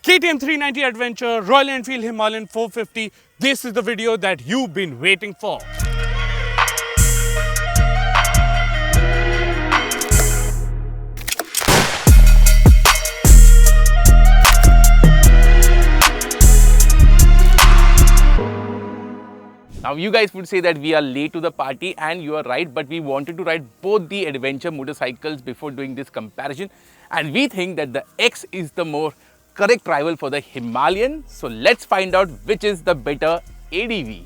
KTM 390 Adventure, Royal Enfield Himalayan 450. This is the video that you've been waiting for. Now you guys would say that we are late to the party, and you are right, but we wanted to ride both the adventure motorcycles before doing this comparison, and we think that the X is the more correct rival for the Himalayan. So let's find out which is the better ADV.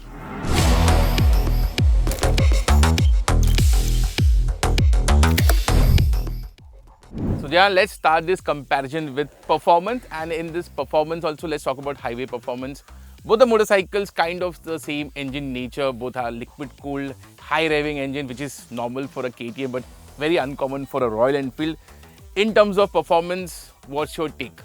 So Jayan, let's start this comparison with performance, and in this performance also let's talk about highway performance. Both the motorcycles kind of the same engine nature, both are liquid cooled, high revving engine, which is normal for a KTM but very uncommon for a Royal Enfield. In terms of performance, what's your take?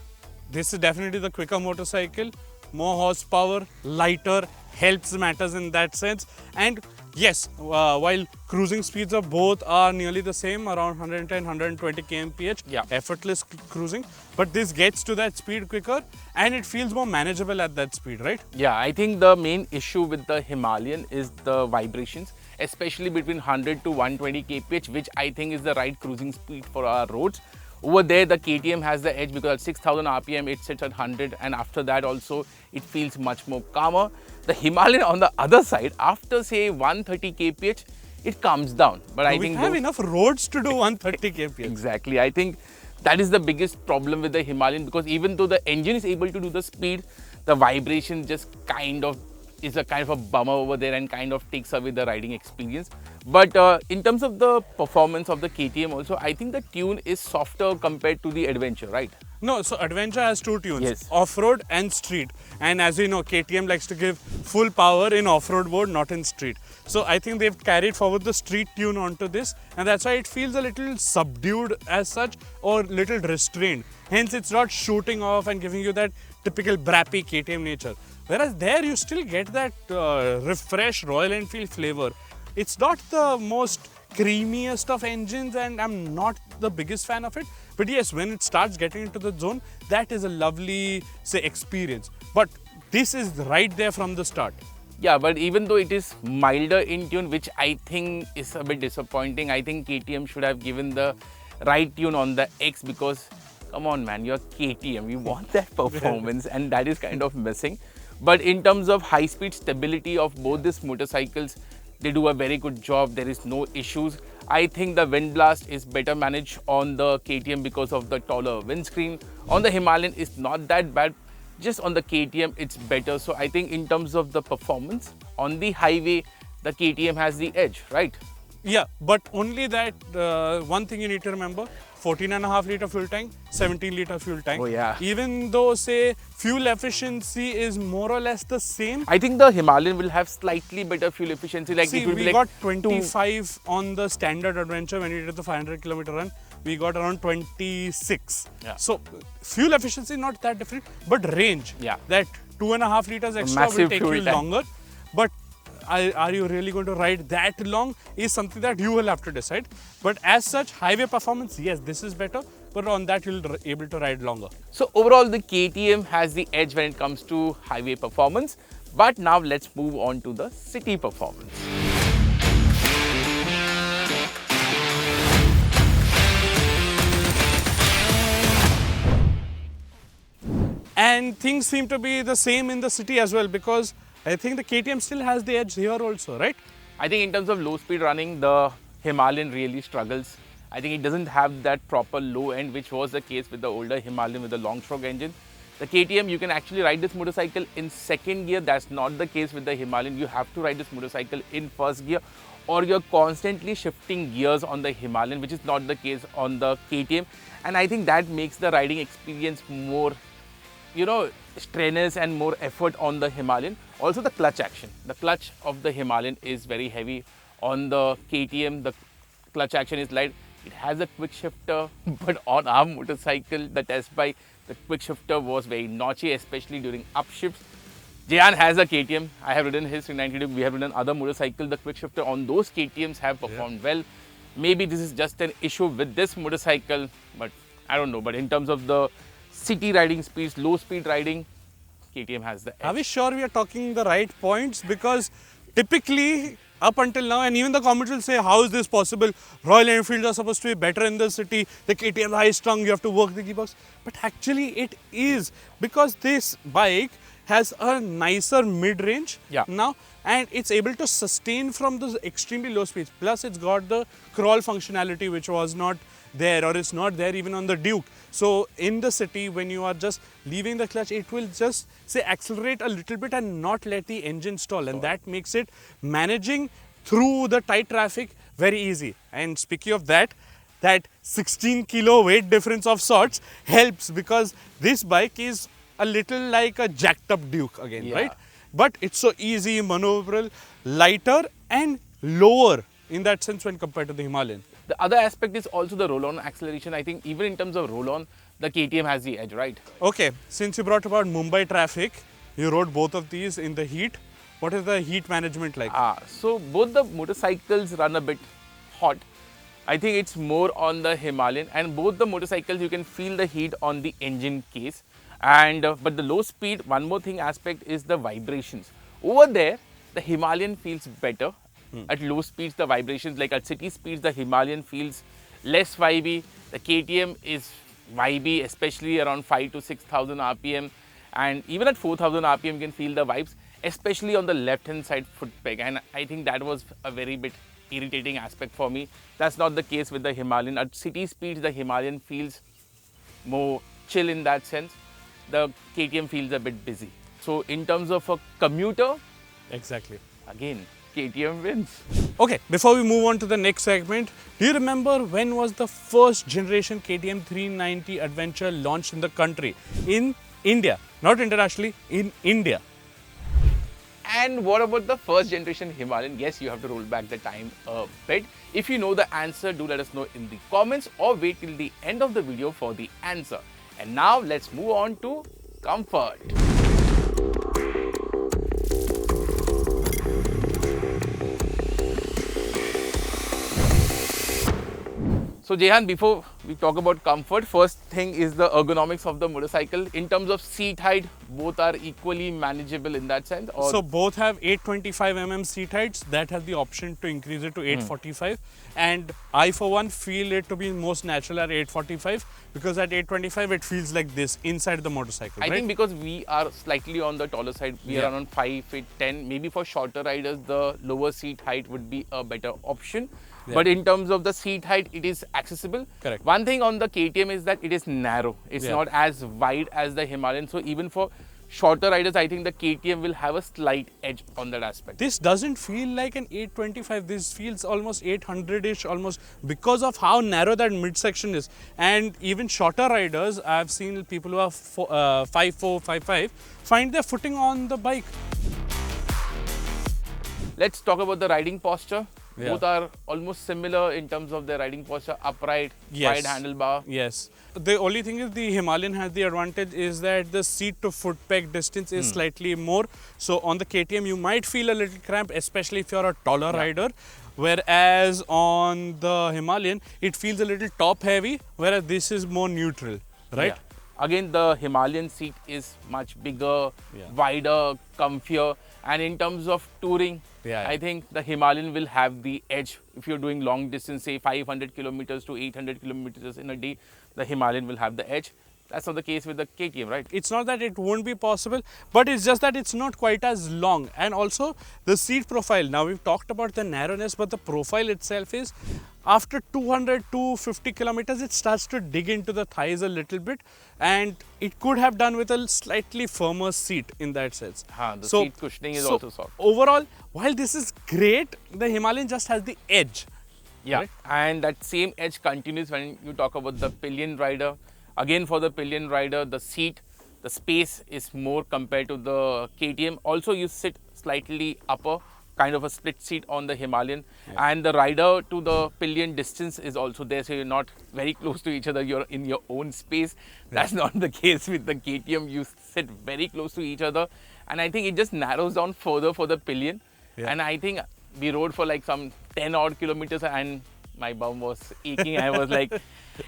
This is definitely the quicker motorcycle, more horsepower, lighter, helps matters in that sense. And yes, while cruising speeds of both are nearly the same, around 110, 120 kmph, effortless cruising, but this gets to that speed quicker and it feels more manageable at that speed, right? Yeah, I think the main issue with the Himalayan is the vibrations, especially between 100 to 120 kph, which I think is the right cruising speed for our roads. Over there, the KTM has the edge because at 6000 RPM, it sits at 100, and after that also, it feels much more calmer. The Himalayan on the other side, after say 130 kph, it calms down. But I think we have enough roads to do 130 kph. Exactly. I think that is the biggest problem with the Himalayan, because even though the engine is able to do the speed, the vibration just kind of is a kind of a bummer over there and kind of takes away the riding experience. But in terms of the performance of the KTM also, I think the tune is softer compared to the Adventure, right? No, so Adventure has two tunes, yes, off-road and street. And as you know, KTM likes to give full power in off-road mode, not in street. So I think they've carried forward the street tune onto this, and that's why it feels a little subdued as such, or little restrained. Hence, it's not shooting off and giving you that typical brappy KTM nature. Whereas there you still get that refreshed Royal Enfield flavor. It's not the most creamiest of engines, and I'm not the biggest fan of it. But yes, when it starts getting into the zone, that is a lovely, say, experience. But this is right there from the start. Yeah, but even though it is milder in tune, which I think is a bit disappointing, I think KTM should have given the right tune on the X, because come on man, you're KTM, you want that performance and that is kind of missing. But in terms of high speed stability of both these motorcycles, they do a very good job. There is no issues. I think the wind blast is better managed on the KTM because of the taller windscreen. On the Himalayan, it's not that bad. Just on the KTM, it's better. So I think in terms of the performance, on the highway, the KTM has the edge, right? Yeah, but only that one thing you need to remember, 14.5 litre fuel tank, 17 litre fuel tank. Oh yeah. Even though say fuel efficiency is more or less the same. I think the Himalayan will have slightly better fuel efficiency. Like see, it will we be got 25 on the standard Adventure when we did the 500 kilometer run. We got around 26. Yeah. So fuel efficiency not that different, but range. Yeah. That 2.5 liters extra will take you longer. But are you really going to ride that long is something that you will have to decide. But as such, highway performance, yes, this is better, but on that you'll be able to ride longer. So overall, the KTM has the edge when it comes to highway performance. But now let's move on to the city performance. And things seem to be the same in the city as well, because I think the KTM still has the edge here also, right? I think in terms of low speed running, the Himalayan really struggles. I think it doesn't have that proper low end, which was the case with the older Himalayan with the long stroke engine. The KTM, you can actually ride this motorcycle in second gear. That's not the case with the Himalayan. You have to ride this motorcycle in first gear, or you're constantly shifting gears on the Himalayan, which is not the case on the KTM. And I think that makes the riding experience more, you know, strenuous and more effort on the Himalayan. Also the clutch action. The clutch of the Himalayan is very heavy. On the KTM, the clutch action is light. It has a quick shifter, but on our motorcycle, the test bike, the quick shifter was very notchy, especially during upshifts. Jayan has a KTM. I have ridden his 390. We have ridden other motorcycles. The quick shifter on those KTMs have performed well. Maybe this is just an issue with this motorcycle, but I don't know. But in terms of the city riding speeds, low speed riding, KTM has the edge. Are we sure we are talking the right points? Because typically, up until now, and even the comments will say, how is this possible? Royal Enfield are supposed to be better in the city. The KTM high strung, you have to work the gearbox. But actually, it is because this bike has a nicer mid-range now, and it's able to sustain from those extremely low speeds. Plus, it's got the crawl functionality, which was not there, or it's not there even on the Duke. So in the city, when you are just leaving the clutch, it will just say accelerate a little bit and not let the engine stall, and that makes it managing through the tight traffic very easy. And speaking of that, that 16 kilo weight difference of sorts helps, because this bike is a little like a jacked up Duke again, right? But it's so easy, maneuverable, lighter and lower in that sense when compared to the Himalayan. The other aspect is also the roll-on acceleration. I think even in terms of roll-on, the KTM has the edge, right? Okay, since you brought about Mumbai traffic, you rode both of these in the heat. What is the heat management like? So both the motorcycles run a bit hot. I think it's more on the Himalayan, and both the motorcycles you can feel the heat on the engine case. And but the low speed, one more thing aspect is the vibrations. Over there, the Himalayan feels better. At low speeds, the vibrations, like at city speeds, the Himalayan feels less vibey. The KTM is vibey, especially around 5 to 6,000 RPM. And even at 4,000 RPM, you can feel the vibes, especially on the left-hand side foot peg. And I think that was a very bit irritating aspect for me. That's not the case with the Himalayan. At city speeds, the Himalayan feels more chill in that sense. The KTM feels a bit busy. So in terms of a commuter, Exactly. again, KTM wins. Okay, before we move on to the next segment, do you remember when was the first generation KTM 390 Adventure launched in the country? In India, not internationally, in India. And what about the first generation Himalayan? Yes, you have to roll back the time a bit. If you know the answer, do let us know in the comments or wait till the end of the video for the answer. And now let's move on to comfort. So Jehan, before we talk about comfort, first thing is the ergonomics of the motorcycle. In terms of seat height, both are equally manageable in that sense? Or So both have 825 mm seat heights. That has the option to increase it to 845. And I for one feel it to be most natural at 845, because at 825 it feels like this inside the motorcycle. I right? think because we are slightly on the taller side, we are around 5 feet 10. Maybe for shorter riders, the lower seat height would be a better option. But in terms of the seat height, it is accessible. Correct. One thing on the KTM is that it is narrow. It's not as wide as the Himalayan. So even for shorter riders, I think the KTM will have a slight edge on that aspect. This doesn't feel like an 825. This feels almost 800-ish, almost, because of how narrow that midsection is. And even shorter riders, I've seen people who are 5'4", 5'5", find their footing on the bike. Let's talk about the riding posture. Both are almost similar in terms of their riding posture, upright, wide handlebar. Yes. The only thing is the Himalayan has the advantage is that the seat to foot peg distance is slightly more. So on the KTM, you might feel a little cramp, especially if you're a taller rider. Whereas on the Himalayan, it feels a little top heavy, whereas this is more neutral, right? Again, the Himalayan seat is much bigger, wider, comfier. And in terms of touring, I think the Himalayan will have the edge. If you're doing long distance, say 500 kilometers to 800 kilometers in a day, the Himalayan will have the edge. That's not the case with the KTM, right? It's not that it won't be possible, but it's just that it's not quite as long. And also the seat profile. Now we've talked about the narrowness, but the profile itself is after 200 to 50 kilometers, it starts to dig into the thighs a little bit, and it could have done with a slightly firmer seat in that sense. The seat cushioning is also soft. Overall, while this is great, the Himalayan just has the edge. Right? And that same edge continues when you talk about the pillion rider. Again, for the pillion rider, the seat, the space is more compared to the KTM. Also, you sit slightly upper, kind of a split seat on the Himalayan. And the rider to the pillion distance is also there. So you're not very close to each other. You're in your own space. That's not the case with the KTM. You sit very close to each other. And I think it just narrows down further for the pillion. And I think we rode for like some 10 odd kilometers and my bum was aching. I was like,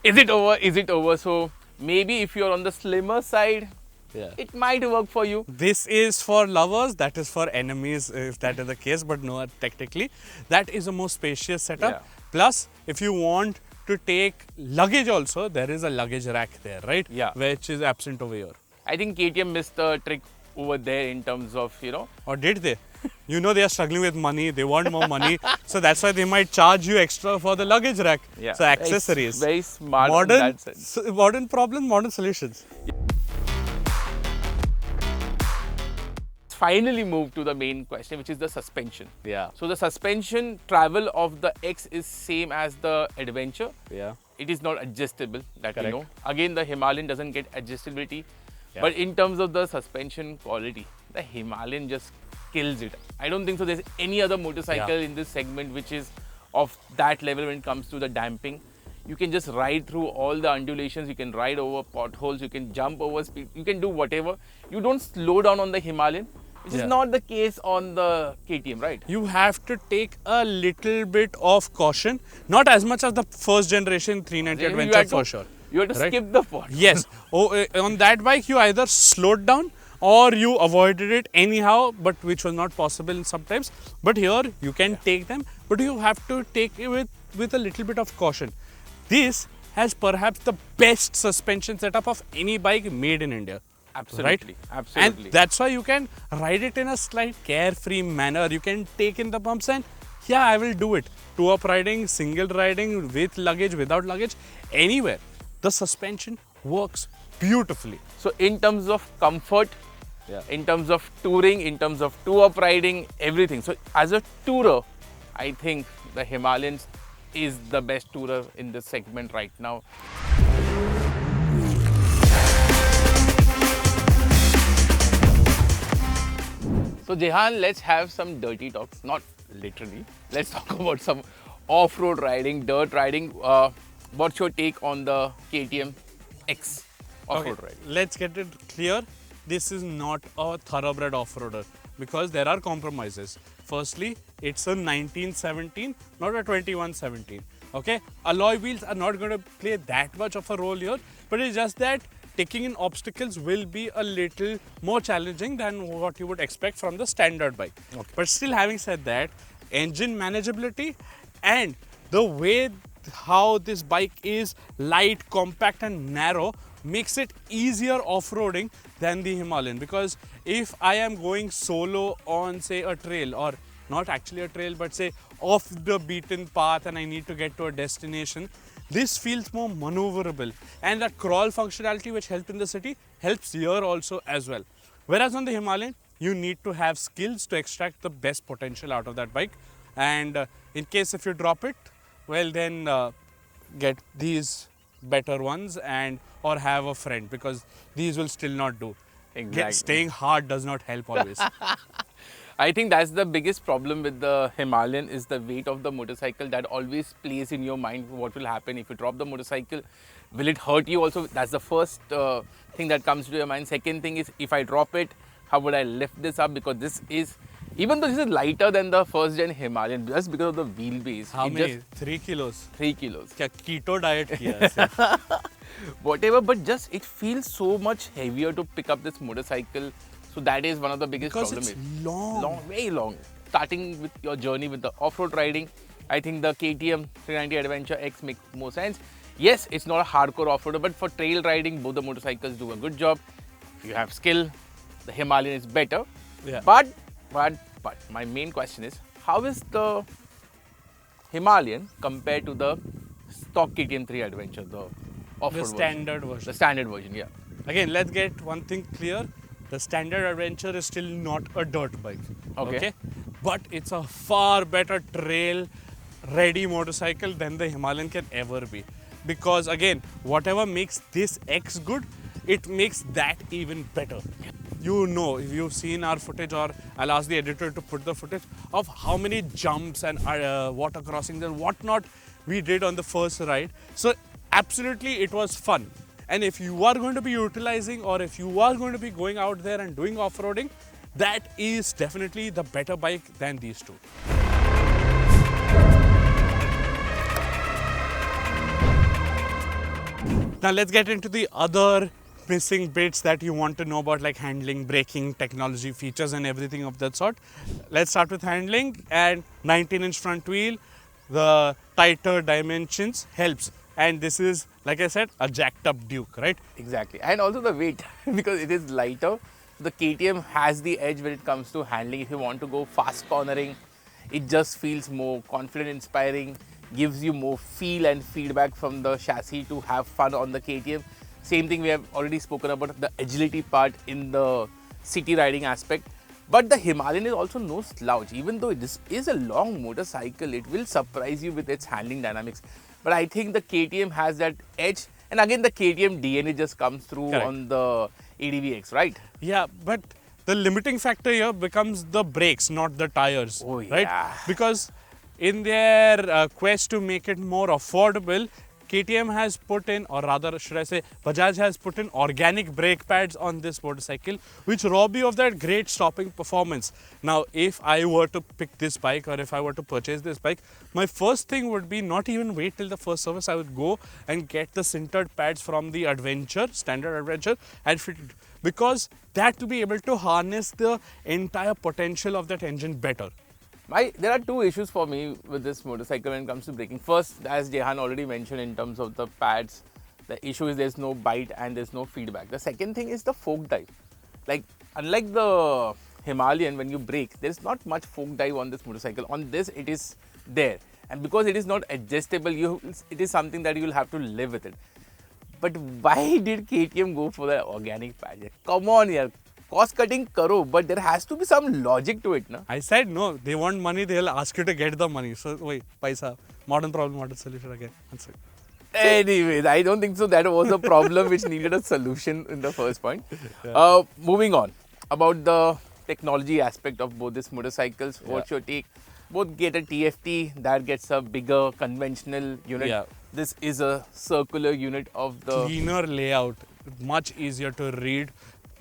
is it over? Is it over? So Maybe if you're on the slimmer side, Yeah. it might work for you. This is for lovers, that is for enemies if that is the case, but no, technically that is a more spacious setup. Yeah. Plus, if you want to take luggage also, there is a luggage rack there, right? Yeah. Which is absent over here. I think KTM missed the trick over there in terms of, Or did they? You know they are struggling with money, they want more money, so that's why they might charge you extra for the luggage rack. Yeah. So accessories. Very smart Modern, in that sense. modern problem, modern solutions. Finally move to the main question, which is the suspension. Yeah. So the suspension travel of the X is same as the Adventure. Yeah. It is not adjustable, that we Correct. know. Again, the Himalayan doesn't get adjustability. Yeah. But in terms of the suspension quality, the Himalayan just kills it. I don't think so there's any other motorcycle in this segment which is of that level when it comes to the damping. You can just ride through all the undulations, you can ride over potholes, you can jump over speed, you can do whatever. You don't slow down on the Himalayan, which is not the case on the KTM, right? You have to take a little bit of caution, not as much as the first generation 390 You Adventure had to- for sure. You have to Right? skip the pot. Yes. On that bike, you either slowed down or you avoided it anyhow, but which was not possible sometimes. But here you can take them, but you have to take it with a little bit of caution. This has perhaps the best suspension setup of any bike made in India. Absolutely. Right? Absolutely. And that's why you can ride it in a slight carefree manner. You can take in the bumps and yeah, I will do it. Two-up riding, single riding, with luggage, without luggage, anywhere. The suspension works beautifully. So in terms of comfort, in terms of touring, in terms of two-up riding, everything. So as a tourer, I think the Himalayan is the best tourer in this segment right now. So Jehan, let's have some dirty talks. Not literally. Let's talk about some off-road riding, dirt riding. What's your take on the KTM X off-road riding? Let's get it clear. This is not a thoroughbred off-roader because there are compromises. Firstly, it's a 1917, not a 2117. Okay, alloy wheels are not going to play that much of a role here, but it's just that taking in obstacles will be a little more challenging than what you would expect from the standard bike. Okay. But still, having said that, engine manageability and the way how this bike is light, compact and narrow makes it easier off-roading than the Himalayan, because if I am going solo on say a trail, or not actually a trail but say off the beaten path and I need to get to a destination, this feels more maneuverable, and that crawl functionality which helped in the city helps here also as well. Whereas on the Himalayan, you need to have skills to extract the best potential out of that bike, and in case if you drop it, well then get these better ones and or have a friend, because these will still not do. Exactly. Staying hard does not help always. I think that's the biggest problem with the Himalayan is the weight of the motorcycle that always plays in your mind what will happen if you drop the motorcycle. Will it hurt you also? That's the first thing that comes to your mind. Second thing is, if I drop it, how would I lift this up? Because this is, even though this is lighter than the first gen Himalayan, just because of the wheelbase. How many? Just 3 kilos. 3 kilos. क्या keto diet किया है? Whatever, but just it feels so much heavier to pick up this motorcycle. So that is one of the biggest Because problems. it's long. Very long. Starting with your journey with the off-road riding, I think the KTM 390 Adventure X makes more sense. Yes, it's not a hardcore off-roader, but for trail riding, both the motorcycles do a good job. If you have skill, the Himalayan is better. Yeah. But my main question is, how is the Himalayan compared to the stock KTM 3 Adventure, the off-road The standard version. The standard version, yeah. Again, let's get one thing clear. The standard Adventure is still not a dirt bike. Okay. But it's a far better trail ready motorcycle than the Himalayan can ever be. Because again, whatever makes this X good, it makes that even better. You know, if you've seen our footage, or I'll ask the editor to put the footage of how many jumps and water crossings and whatnot we did on the first ride. So absolutely it was fun. And if you are going to be utilizing, or if you are going to be going out there and doing off-roading, that is definitely the better bike than these two. Now let's get into the other missing bits that you want to know about, like handling, braking, technology, features and everything of that sort. Let's start with handling. And 19-inch front wheel, the tighter dimensions helps. And this is, like I said, a jacked up Duke, right? Exactly. And also the weight, because it is lighter. The KTM has the edge when it comes to handling. If you want to go fast cornering, it just feels more confident, inspiring, gives you more feel and feedback from the chassis to have fun on the KTM. Same thing we have already spoken about, the agility part in the city riding aspect. But the Himalayan is also no slouch. Even though this is a long motorcycle, it will surprise you with its handling dynamics. But I think the KTM has that edge. And again, the KTM DNA just comes through Correct. on the ADVX, right? Yeah, but the limiting factor here becomes the brakes, not the tires. Oh, Right? yeah. Because in their quest to make it more affordable, KTM has put in, or rather should I say, Bajaj has put in organic brake pads on this motorcycle, which rob you of that great stopping performance. Now, if I were to pick this bike, or if I were to purchase this bike, my first thing would be not even wait till the first service. I would go and get the sintered pads from the Adventure, standard Adventure, and fit it. Because that will be able to harness the entire potential of that engine better. There are two issues for me with this motorcycle when it comes to braking. First, as Jehan already mentioned in terms of the pads, the issue is there's no bite and there's no feedback. The second thing is the fork dive. Like, unlike the Himalayan, when you brake, there's not much fork dive on this motorcycle. On this, it is there. And because it is not adjustable, it is something that you'll have to live with it. But why did KTM go for the organic pad? Come on, yaar. Cost cutting karo, but there has to be some logic to it, na? I said no, they want money, they'll ask you to get the money. So, wait, paisa, modern problem, modern solution again. That's it. Anyways, I don't think so. That was a problem which needed a solution in the first point. Moving on, about the technology aspect of both these motorcycles, what's your take? Both get a TFT, that gets a bigger conventional unit. Yeah. This is a circular unit of the... Cleaner layout, much easier to read,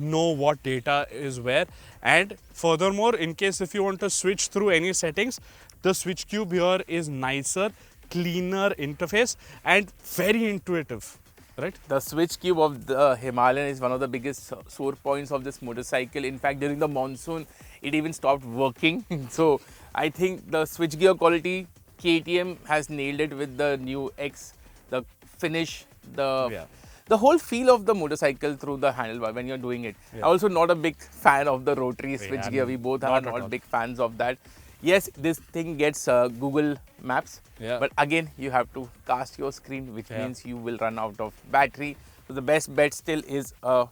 know what data is where. And furthermore, in case if you want to switch through any settings, the switch cube here is nicer, cleaner interface and very intuitive, right? The switch cube of the Himalayan is one of the biggest sore points of this motorcycle. In fact, during the monsoon, it even stopped working. So I think the switchgear quality, KTM has nailed it with the new X, the finish, the whole feel of the motorcycle through the handlebar when you're doing it. I'm also not a big fan of the rotary switchgear. We both are not big fans of that. Yes, this thing gets Google Maps, but again, you have to cast your screen, which means you will run out of battery. So the best bet still is a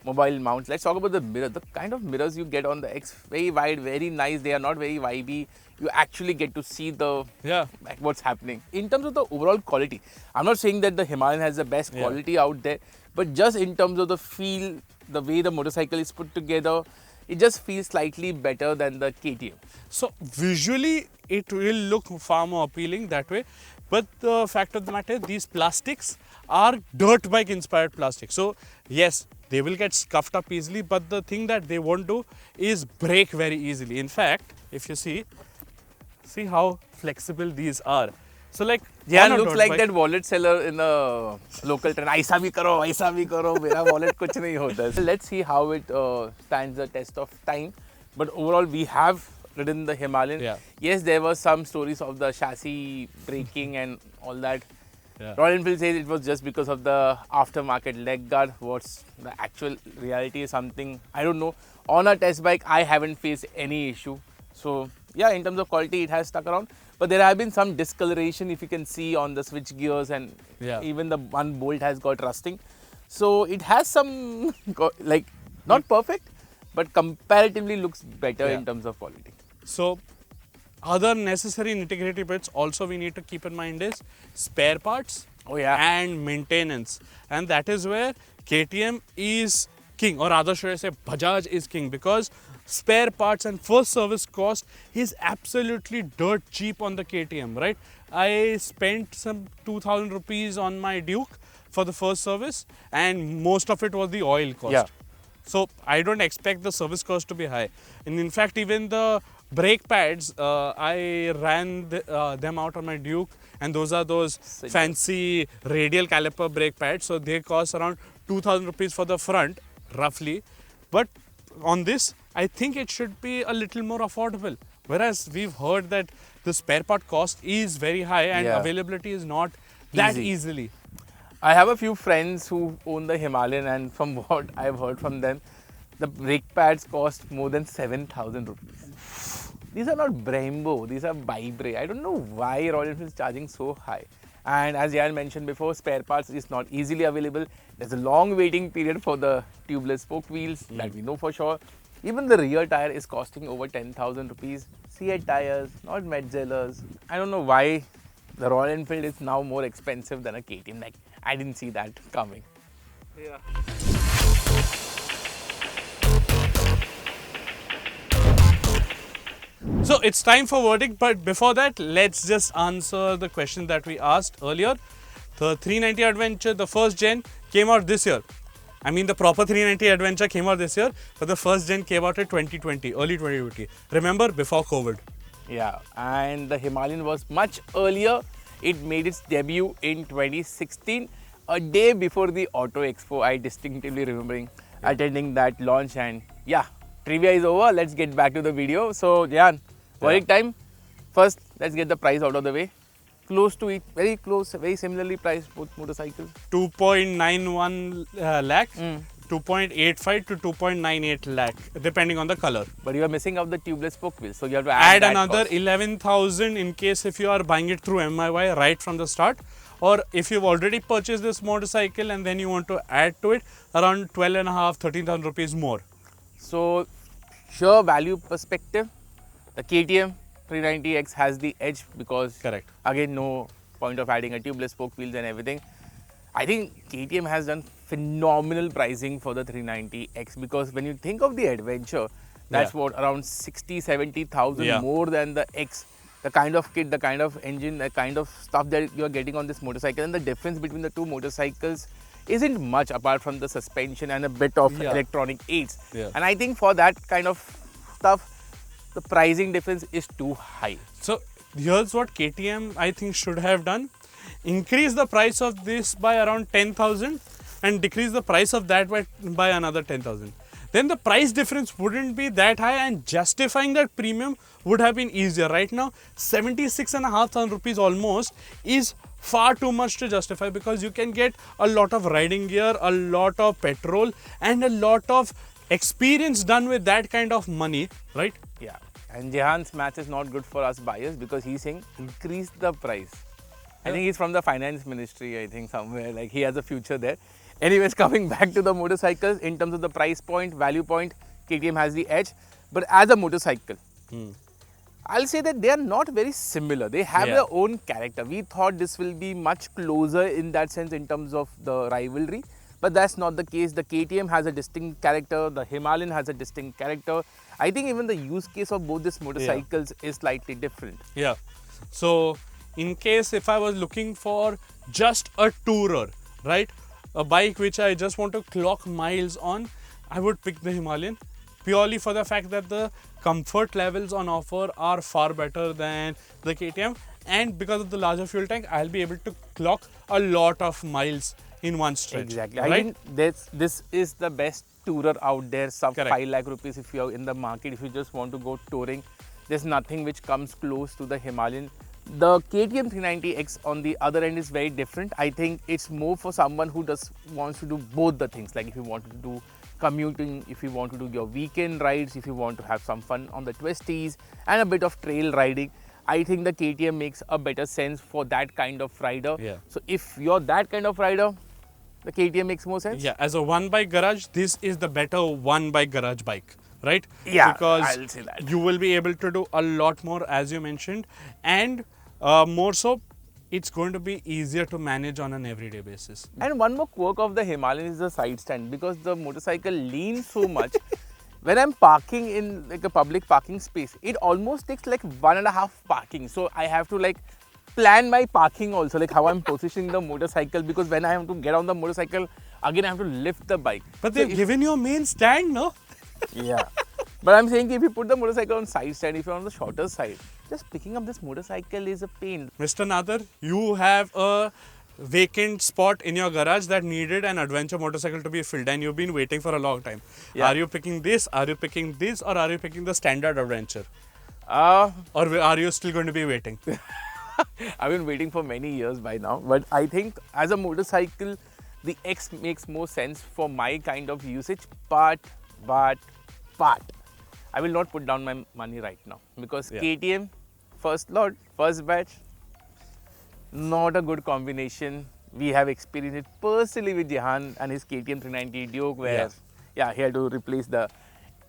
mobile mount. Let's talk about the mirror. The kind of mirrors you get on the X, very wide, very nice. They are not very vibey. You actually get to see the what's happening. In terms of the overall quality, I'm not saying that the Himalayan has the best quality out there, but just in terms of the feel, the way the motorcycle is put together, it just feels slightly better than the KTM. So visually, it will look far more appealing that way. But the fact of the matter, these plastics are dirt bike inspired plastic. So yes, they will get scuffed up easily, but the thing that they won't do is break very easily. In fact, if you see how flexible these are. So like, looks like that wallet seller in a local train. Aisa bhi karo, mera wallet kuch nahi hota. Let's see how it stands the test of time. But overall, we have ridden the Himalayan. Yes, there were some stories of the chassis breaking and all that. Royal Enfield says it was just because of the aftermarket leg guard. What's the actual reality is something I don't know. On a test bike, I haven't faced any issue. So yeah, in terms of quality, it has stuck around. But there have been some discoloration, if you can see, on the switch gears, and even the one bolt has got rusting. So it has some, like, not perfect, but comparatively looks better in terms of quality. So other necessary nitty-gritty bits also we need to keep in mind is spare parts and maintenance. And that is where KTM is king, or rather should I say Bajaj is king, because spare parts and first service cost is absolutely dirt cheap on the KTM, right? I spent some 2000 rupees on my Duke for the first service, and most of it was the oil cost. So I don't expect the service cost to be high. And in fact, even the brake pads, I ran them out on my Duke, and those are those fancy radial caliper brake pads. So they cost around 2000 rupees for the front, roughly. But on this, I think it should be a little more affordable. Whereas we've heard that the spare part cost is very high and availability is not that easily. I have a few friends who own the Himalayan, and from what I've heard from them, the brake pads cost more than 7,000 rupees. These are not Brembo, these are Vibre. I don't know why Royal Enfield is charging so high. And as Jan mentioned before, spare parts is not easily available. There's a long waiting period for the tubeless spoke wheels, that we know for sure. Even the rear tire is costing over 10,000 rupees. Seat tires, not Metzeller's. I don't know why the Royal Enfield is now more expensive than a KTM. Like, I didn't see that coming. Yeah. So it's time for verdict, but before that, let's just answer the question that we asked earlier. The 390 Adventure, the first gen, came out this year. I mean, the proper 390 Adventure came out this year, but the first gen came out in 2020, early 2020. Remember, before COVID. Yeah, and the Himalayan was much earlier. It made its debut in 2016, a day before the Auto Expo. I distinctively remembering attending that launch, and yeah, trivia is over. Let's get back to the video. So, Jan, verdict time. First, let's get the price out of the way. Close to it, very close, very similarly priced both motorcycles. 2.91 lakh, 2.85 to 2.98 lakh, depending on the color. But you are missing out the tubeless spoke wheels, so you have to add another 11,000 in case if you are buying it through MIY right from the start, or if you've already purchased this motorcycle and then you want to add to it around 12,500, 13,000 rupees more. So, sheer value perspective, the KTM 390X has the edge because again, no point of adding a tubeless spoke wheels and everything. I think KTM has done phenomenal pricing for the 390X, because when you think of the Adventure, that's what, around 60, 70,000 more than the X. The kind of kit, the kind of engine, the kind of stuff that you're getting on this motorcycle, and the difference between the two motorcycles isn't much apart from the suspension and a bit of electronic aids. And I think for that kind of stuff, the pricing difference is too high. So here's what KTM I think should have done. Increase the price of this by around 10,000 and decrease the price of that by another 10,000. Then the price difference wouldn't be that high, and justifying that premium would have been easier. Right now, 76,500 rupees almost is far too much to justify, because you can get a lot of riding gear, a lot of petrol and a lot of experience done with that kind of money, right? Yeah, and Jehan's math is not good for us buyers, because he's saying increase the price. I think he's from the finance ministry, I think somewhere, like he has a future there. Anyways, coming back to the motorcycles, in terms of the price point, value point, KTM has the edge. But as a motorcycle, I'll say that they are not very similar. They have their own character. We thought this will be much closer in that sense in terms of the rivalry. But that's not the case. The KTM has a distinct character. The Himalayan has a distinct character. I think even the use case of both these motorcycles is slightly different. Yeah. So, in case if I was looking for just a tourer, right? A bike which I just want to clock miles on, I would pick the Himalayan, purely for the fact that the comfort levels on offer are far better than the KTM, and because of the larger fuel tank, I'll be able to clock a lot of miles in one stretch. Exactly. Right? I think this is the best tourer out there, sub 5 lakh rupees if you're in the market. If you just want to go touring, there's nothing which comes close to the Himalayan. The KTM 390X on the other end is very different. I think it's more for someone who wants to do both the things. Like if you want to do commuting, if you want to do your weekend rides, if you want to have some fun on the twisties and a bit of trail riding, I think the KTM makes a better sense for that kind of rider. Yeah. So if you're that kind of rider, the KTM makes more sense. Yeah, as a one bike garage, this is the better one bike garage bike, right? Yeah, because I'll say that. You will be able to do a lot more, as you mentioned, and more so, it's going to be easier to manage on an everyday basis. And one more quirk of the Himalayan is the side stand, because the motorcycle leans so much. When I'm parking in like a public parking space, it almost takes like 1.5 parking. So I have to like plan my parking also, like how I'm positioning the motorcycle, because when I have to get on the motorcycle, again I have to lift the bike. But they've given you a main stand, no? Yeah. But I'm saying if you put the motorcycle on side stand, if you're on the shorter side, just picking up this motorcycle is a pain. Mr. Nadar, you have a vacant spot in your garage that needed an adventure motorcycle to be filled, and you've been waiting for a long time. Yeah. Are you picking this? Are you picking this? Or are you picking the standard adventure? Uh, Or are you still going to be waiting? I've been waiting for many years by now, but I think as a motorcycle, the X makes more sense for my kind of usage, but I will not put down my money right now because Yeah. KTM, first lot, first batch, not a good combination. We have experienced it personally with Jehan and his KTM 390 Duke where, yeah, he had to replace the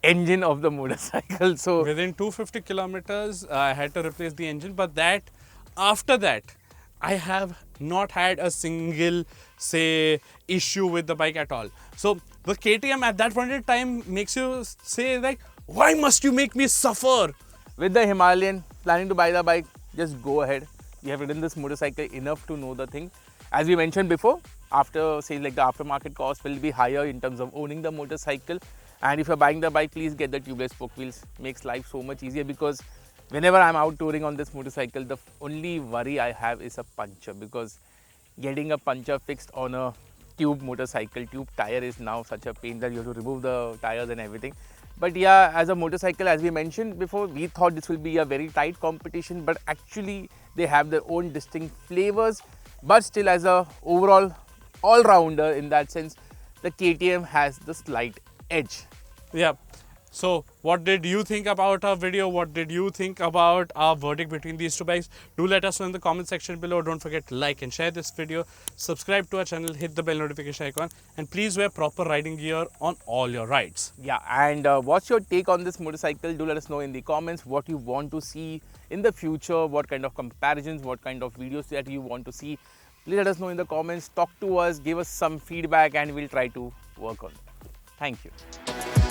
engine of the motorcycle. So Within 250 kilometers, I had to replace the engine, but after that, I have not had a single, say, issue with the bike at all. So the KTM at that point in time makes you say like, why must you make me suffer? with the Himalayan, planning to buy the bike, just go ahead. You have ridden this motorcycle enough to know the thing. As we mentioned before, after say like the aftermarket cost will be higher in terms of owning the motorcycle. And if you're buying the bike, please get the tubeless spoke wheels. Makes life so much easier because whenever I'm out touring on this motorcycle, the only worry I have is a puncture because getting a puncture fixed on a tube motorcycle, tube tire is now such a pain that you have to remove the tires and everything. But yeah, as a motorcycle, as we mentioned before, we thought this will be a very tight competition, but actually they have their own distinct flavors. But still, as a overall all-rounder in that sense, the KTM has the slight edge. Yeah. So what did you think about our video? What did you think about our verdict between these two bikes? Do let us know in the comment section below. Don't forget to like and share this video. Subscribe to our channel, hit the bell notification icon, and please wear proper riding gear on all your rides. Yeah, and what's your take on this motorcycle? Do let us know in the comments what you want to see in the future, what kind of comparisons, what kind of videos that you want to see. Please let us know in the comments, talk to us, give us some feedback, and we'll try to work on it. Thank you.